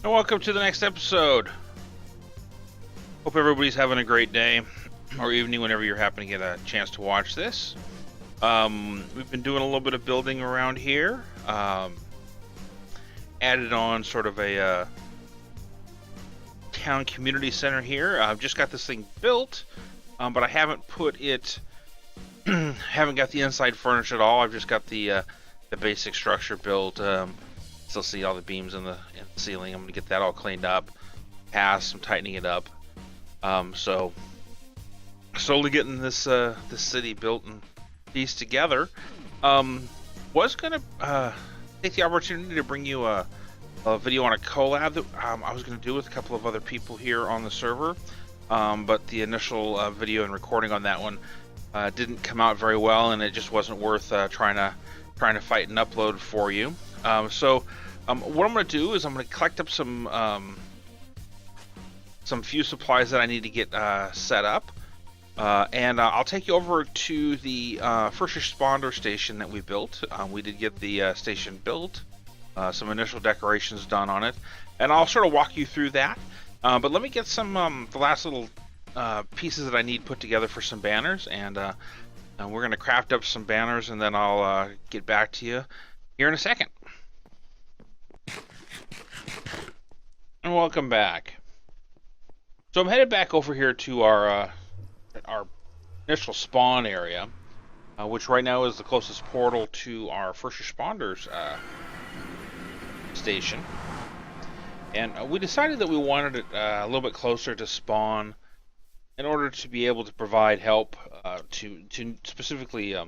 And welcome to the next episode. Hope everybody's having a great day or evening whenever you're happening to get a chance to watch this. We've been doing a little bit of building around here. Added on sort of a town community center here. I've just got this thing built, but I haven't put it, haven't got the inside furnished at all. I've just got the basic structure built. Still see all the beams in the ceiling. I'm gonna get that all cleaned up, I'm tightening it up. So slowly getting this city built and pieced together. Was gonna take the opportunity to bring you a video on a collab that I was gonna do with a couple of other people here on the server, but the initial video and recording on that one didn't come out very well, and it just wasn't worth trying to fight and upload for you. So what I'm going to do is I'm going to collect up some few supplies that I need to get set up, and I'll take you over to the first responder station that we built. We did get the station built, some initial decorations done on it, and I'll sort of walk you through that. But let me get some the last little pieces that I need put together for some banners, and we're going to craft up some banners, and then I'll get back to you here in a second. And welcome back. So I'm headed back over here to our initial spawn area, which right now is the closest portal to our first responders station. And we decided that we wanted it a little bit closer to spawn in order to be able to provide help to specifically the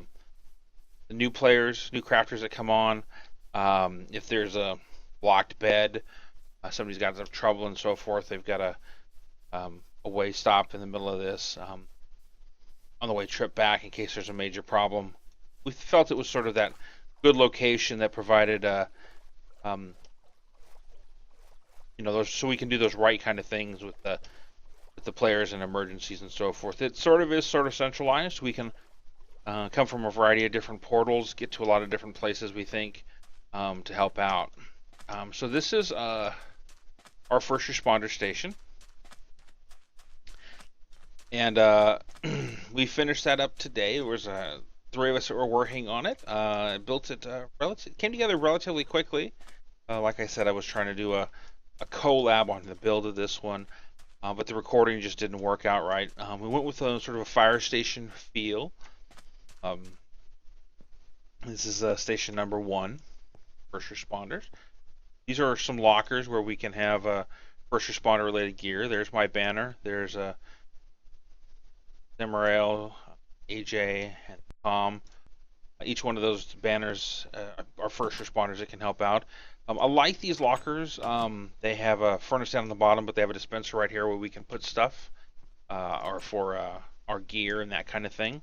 new players, new crafters that come on. If there's a blocked bed, somebody's got some trouble and so forth, they've got a way stop in the middle of this on the way trip back in case there's a major problem. We felt it was sort of that good location that provided those, so we can do those right kind of things with the players and emergencies and so forth. It sort of is sort of centralized. We can come from a variety of different portals, get to a lot of different places, we think, to help out. So this is our first responder station, and we finished that up today. There was three of us that were working on it. Built it came together relatively quickly. Like I said, I was trying to do a collab on the build of this one, but the recording just didn't work out right. We went with a sort of a fire station feel. This is station number 1, first responders. These are some lockers where we can have first responder related gear. There's my banner. There's Demarail, AJ, and Tom. Each one of those banners are first responders that can help out. I like these lockers. They have a furnace down on the bottom, but they have a dispenser right here where we can put stuff or for our gear and that kind of thing.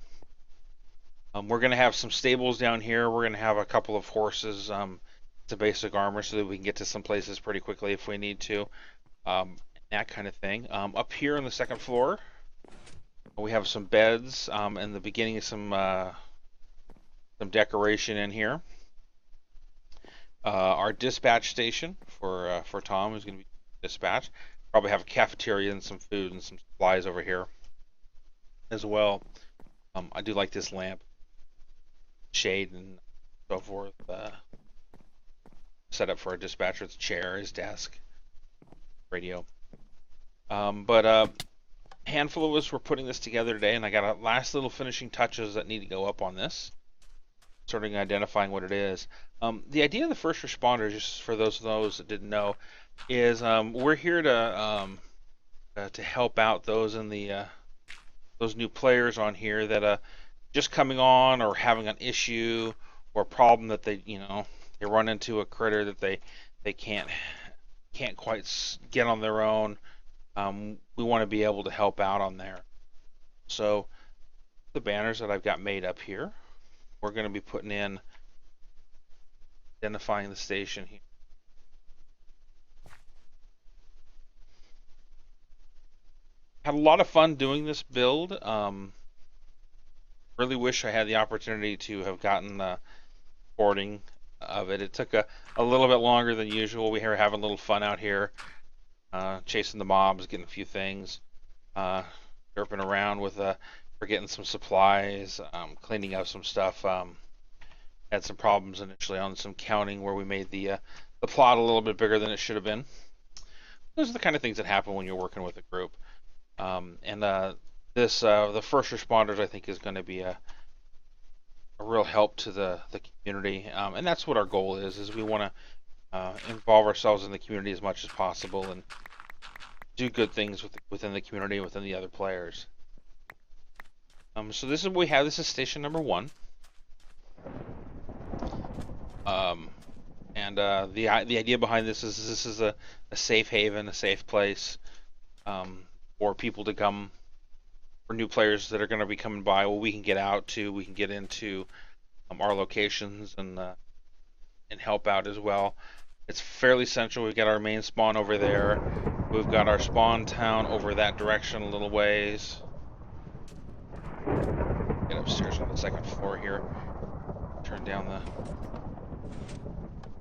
We're going to have some stables down here. We're going to have a couple of horses to basic armor so that we can get to some places pretty quickly if we need to. That kind of thing. Up here on the second floor, we have some beds and the beginning of some decoration in here. Our dispatch station for Tom, who's going to be dispatched. Probably have a cafeteria and some food and some supplies over here as well. I do like this lamp, shade, and so forth. Set up for a dispatcher. It's a chair, his desk, radio. But a handful of us were putting this together today, and I got a last little finishing touches that need to go up on this, sort of identifying what it is. The idea of the first responders, just for those that didn't know, is we're here to help out those in the those new players on here that just coming on or having an issue or a problem that they run into a critter that they can't quite get on their own. We want to be able to help out on there. So the banners that I've got made up here, we're going to be putting in identifying the station here. Had a lot of fun doing this build. Really wish I had the opportunity to have gotten boarding of it. It took a little bit longer than usual. We were having a little fun out here, chasing the mobs, getting a few things, derping around with for getting some supplies, cleaning up some stuff. Had some problems initially on some counting where we made the plot a little bit bigger than it should have been. Those are the kind of things that happen when you're working with a group. And the first responders, I think, is going to be a real help to the community, and that's what our goal is we want to involve ourselves in the community as much as possible and do good things within the community, within the other players. So this is what we have. This is station number 1. And the idea behind this is a safe haven, a safe place for people to come, for new players that are going to be coming by. Well, we can get out to, we can get into our locations and help out as well. It's fairly central. We've got our main spawn over there. We've got our spawn town over that direction a little ways. Get upstairs on the 2nd floor here. Turn down the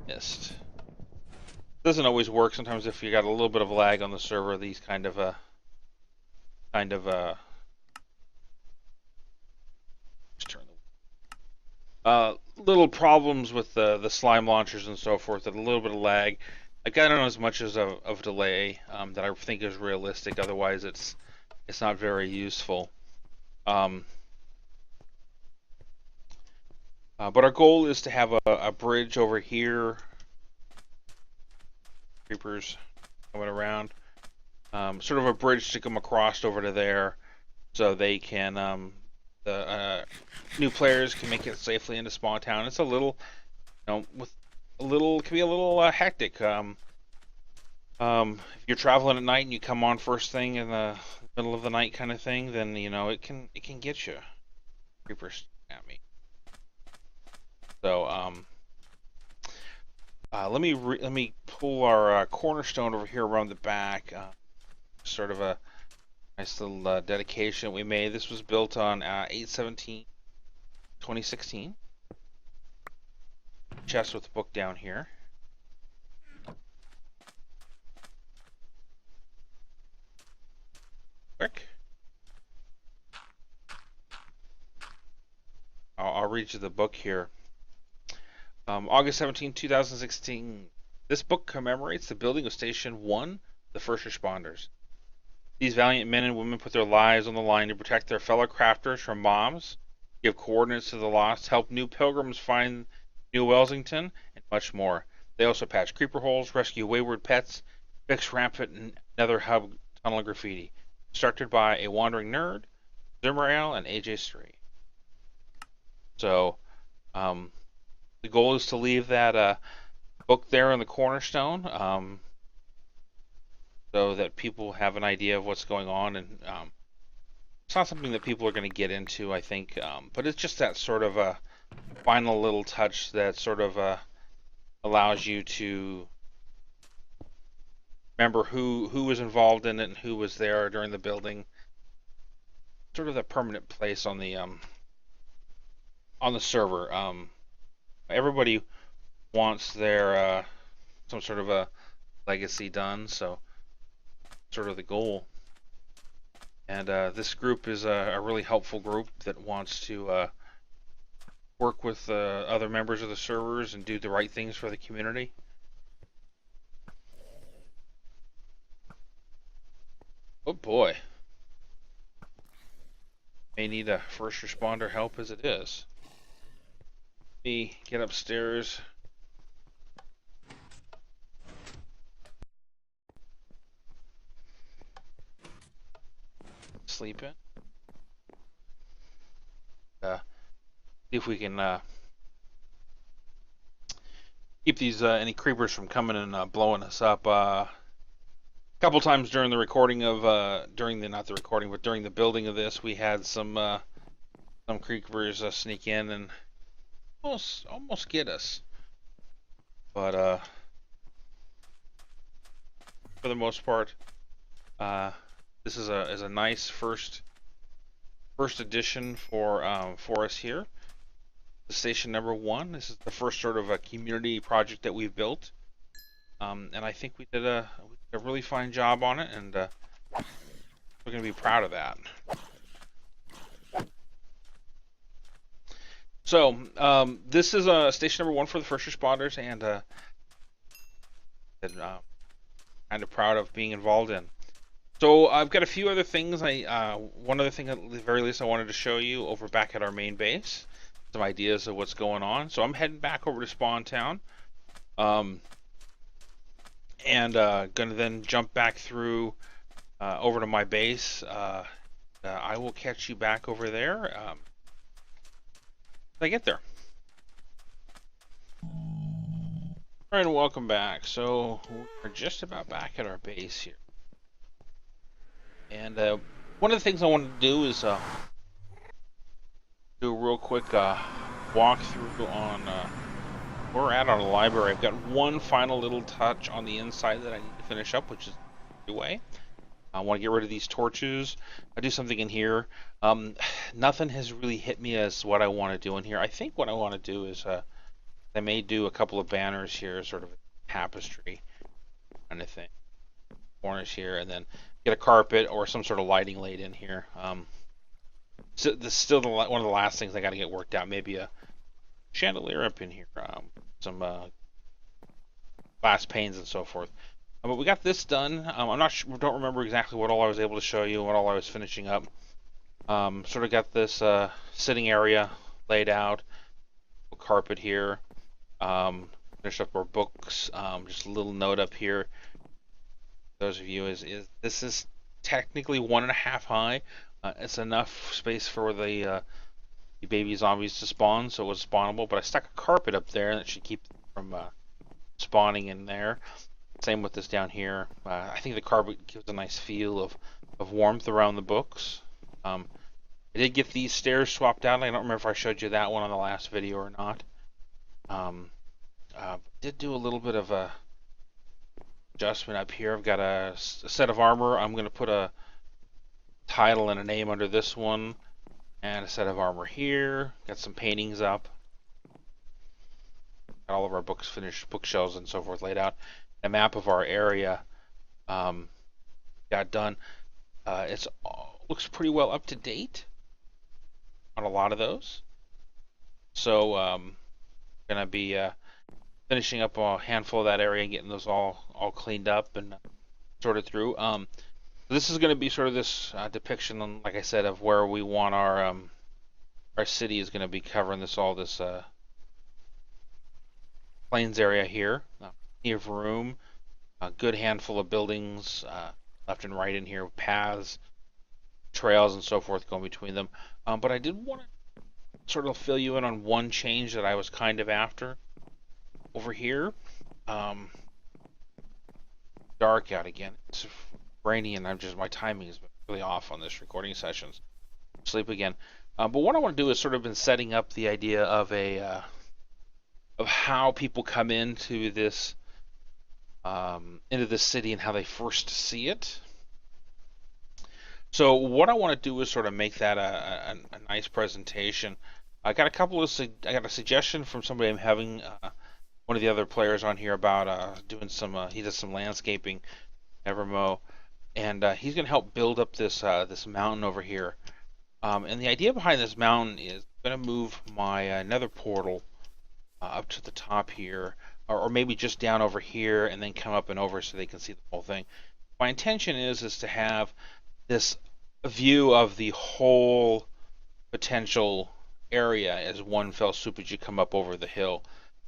mist. Doesn't always work. Sometimes if you got a little bit of lag on the server, these kind of little problems with the slime launchers and so forth, and a little bit of lag. I got on as much as of delay that I think is realistic. Otherwise, it's not very useful. But our goal is to have a bridge over here. Creepers coming around. Sort of a bridge to come across over to there, so they can the new players can make it safely into Spawn Town. It's a little, it can be a little hectic. If you're traveling at night and you come on first thing in the middle of the night, kind of thing, then it can get you. Creepers at me. So let me pull our cornerstone over here around the back. Sort of a nice little dedication we made. This was built on 8/17/2016. Chest with the book down here. Quick. I'll read you the book here. August 17, 2016. This book commemorates the building of Station 1, the first responders. These valiant men and women put their lives on the line to protect their fellow crafters from mobs, give coordinates to the lost, help new pilgrims find New Welsington, and much more. They also patch creeper holes, rescue wayward pets, fix rampant nether hub tunnel graffiti. Started by a wandering nerd, Zimrael, and AJ Stray. So, the goal is to leave that book there in the cornerstone, so that people have an idea of what's going on, and it's not something that people are going to get into, I think, but it's just that sort of a final little touch that sort of allows you to remember who was involved in it and who was there during the building. Sort of the permanent place on the server. Everybody wants their some sort of a legacy done, so sort of the goal. And this group is a really helpful group that wants to work with other members of the servers and do the right things for the community. Oh boy. May need a first responder help as it is. Let me get upstairs. Sleep in. See if we can keep these any creepers from coming and blowing us up. A couple times during the recording of during the building of this, we had some creepers sneak in and almost get us. But for the most part, this is a nice first edition for us here. station number 1. This is the first sort of a community project that we've built, and I think we did a really fine job on it, and we're going to be proud of that. So this is station number 1 for the first responders, and kind of proud of being involved in. So I've got a few other things. One other thing at the very least I wanted to show you over back at our main base. Some ideas of what's going on. So I'm heading back over to Spawn Town, and gonna then jump back through over to my base. I will catch you back over there when I get there. All right, and welcome back. So we're just about back at our base here. And one of the things I wanted to do is do a real quick walkthrough on where we're at on the library. I've got one final little touch on the inside that I need to finish up, which is the way. I want to get rid of these torches. I do something in here. Nothing has really hit me as what I want to do in here. I think what I want to do is I may do a couple of banners here, sort of a tapestry kind of thing. Corners here, and then get a carpet or some sort of lighting laid in here. So this is still one of the last things I got to get worked out. Maybe a chandelier up in here, some glass panes and so forth. But we got this done. I'm not sure, don't remember exactly what all I was able to show you, what all I was finishing up. Sort of got this sitting area laid out, carpet here. Finished up our books. Just a little note up here. Those of you is this is technically 1.5 high. It's enough space for the baby zombies to spawn, so it was spawnable. But I stuck a carpet up there, and it should keep them from spawning in there. Same with this down here. I think the carpet gives a nice feel of warmth around the books. I did get these stairs swapped out. I don't remember if I showed you that one on the last video or not. Did do a little bit of a adjustment up here. I've got a set of armor. I'm going to put a title and a name under this one, and a set of armor here. Got some paintings up. Got all of our books finished, bookshelves and so forth laid out. A map of our area got done. It's looks pretty well up to date on a lot of those. So gonna be finishing up a handful of that area and getting those all cleaned up and sorted through. This is going to be sort of this depiction, like I said, of where we want our city is going to be covering this plains area here. Plenty of room, a good handful of buildings left and right in here, paths, trails, and so forth going between them. But I did want to sort of fill you in on one change that I was kind of after over here. Dark out again. It's rainy, and my timing has been really off on this recording sessions. Sleep again. But what I want to do is sort of been setting up the idea of of how people come into this city and how they first see it. So what I want to do is sort of make that a nice presentation. I got a suggestion from somebody I'm having one of the other players on here about doing some. He does some landscaping, Evermo, and he's going to help build up this mountain over here. And the idea behind this mountain is I'm going to move my nether portal up to the top here, or maybe just down over here, and then come up and over so they can see the whole thing. My intention is to have this view of the whole potential area as one fell swoop as you come up over the hill.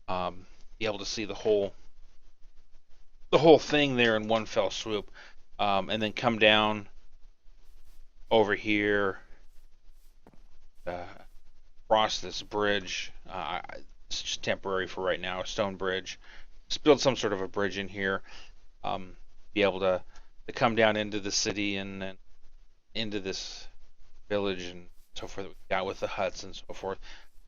Be able to see the whole thing there in one fell swoop, and then come down over here, across this bridge. It's just temporary for right now, a stone bridge. Just build some sort of a bridge in here. Be able to come down into the city and then into this village and so forth that we got with the huts and so forth.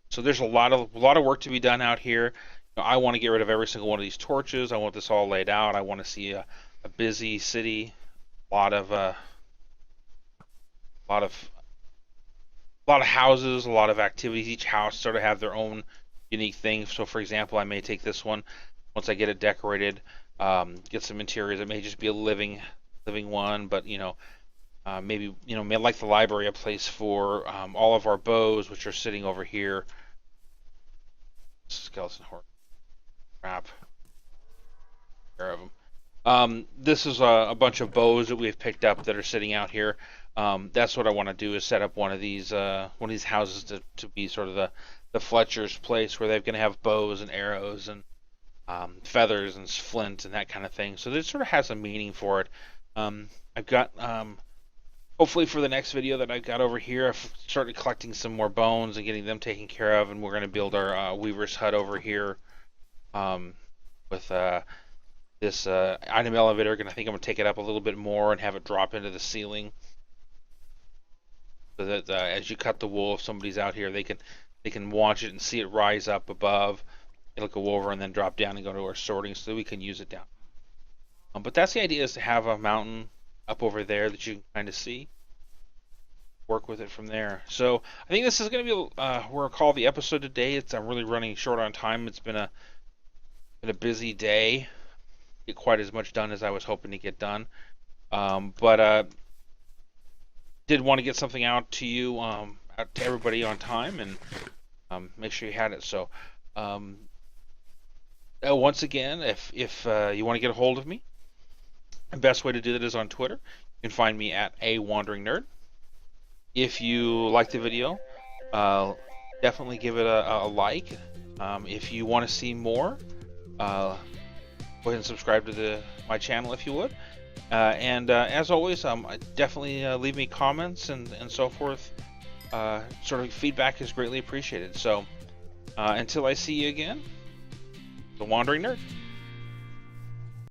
So there's a lot of work to be done out here. I want to get rid of every single one of these torches. I want this all laid out. I want to see a busy city, a lot of lot of houses, a lot of activities. Each house sort of have their own unique thing. So, for example, I may take this one once I get it decorated, get some interiors. It may just be a living one, but maybe like the library, a place for all of our bows, which are sitting over here. Skeleton horse. Crap. Care of them. This is a bunch of bows that we've picked up that are sitting out here. That's what I want to do, is set up one of these houses to be sort of the Fletcher's place, where they're going to have bows and arrows and feathers and flint and that kind of thing. So this sort of has a meaning for it. I've got hopefully for the next video that I've got over here, I've started collecting some more bones and getting them taken care of, and we're going to build our weaver's hut over here with this item elevator. I think I'm going to take it up a little bit more and have it drop into the ceiling, so that as you cut the wool, if somebody's out here, they can watch it and see it rise up above. It'll go over and then drop down and go to our sorting, so that we can use it down. But that's the idea, is to have a mountain up over there that you can kind of see. Work with it from there. So I think this is going to be we're going to call the episode today. I'm really running short on time. It's been a busy day. Get quite as much done as I was hoping to get done. But did want to get something out to you, out to everybody on time, and make sure you had it. So once again, if you want to get a hold of me, the best way to do that is on Twitter. You can find me at @WanderingNerd. If you like the video, definitely give it a like. If you want to see more, go ahead and subscribe to my channel if you would. And as always, definitely leave me comments and so forth. Sort of feedback is greatly appreciated. So until I see you again, the Wandering Nerd.